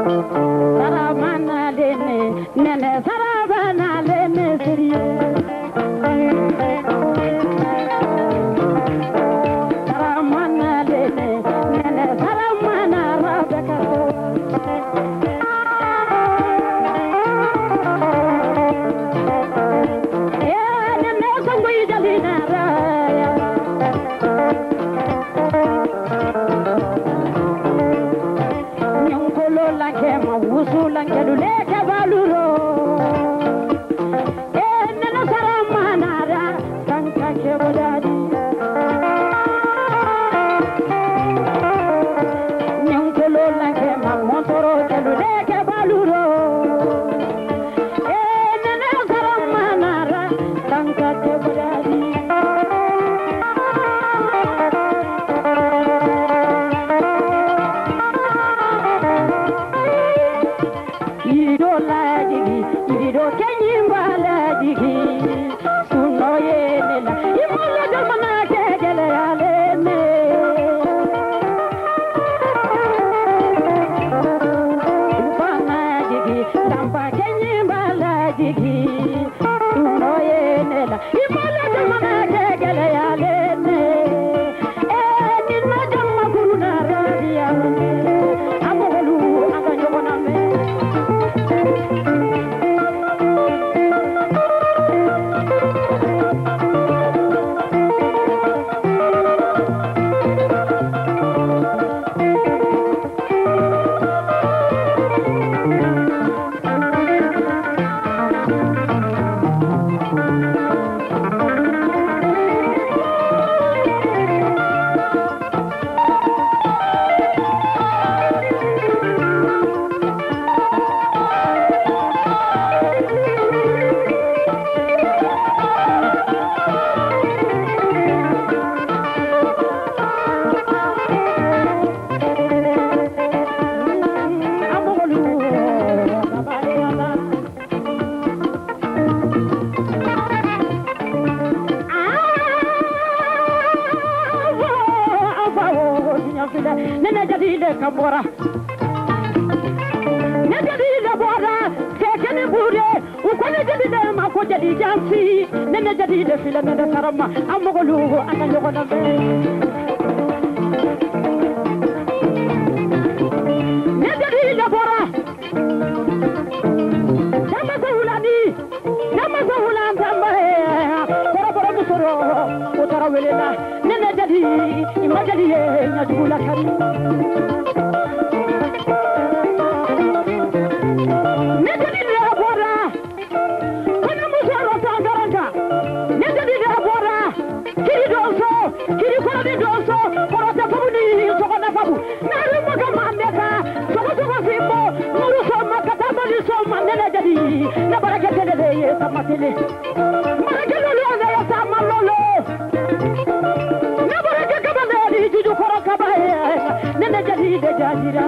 Saramana lene, nene saramana lene siriye. Saramana lene, nene saramana rabekato. Nene sangui jalina raya. Nyongolo lanke ma wusu lanke dule ke baluro. Nene saramana ra sanka ke bodadi. Nyongolo lanke ma montoro ke dule ke baluro. Nene saramana ra sanka ke bodadi. Ido la digi, ido kenyimba la digi. Suno ye nela, imola jamana kegele aleme. Upana digi, lampa kenyimba la digi. Suno ye nela, imola jamana kegele aleme. Nina jamma kuruna radia. Amolu aganyona me. Nene jadi le kabora, nene jadi le bora, sekene bure, ukone jadi le mako jadi jansi, nene jadi le fila nene sarama, amogolu ananyogona be. Nene jadi le bora, nama sahulani, tamba bora bora musoro, utara welela, nene jadi imajadi ye nyajula kari. Nejadi le bora, kana musoro tangaranga. Nejadi le bora, kiri doso, kiri korodi doso, korota pabuni sokona pabu. Naru maka mandeka, soko simbo, nuru so makata bali so mandela jadi. Na baraka tele ye samatele. Baraka lolo ya samalolo. Na baraka kabale juju koro kabaye. Nene jadi de jajira.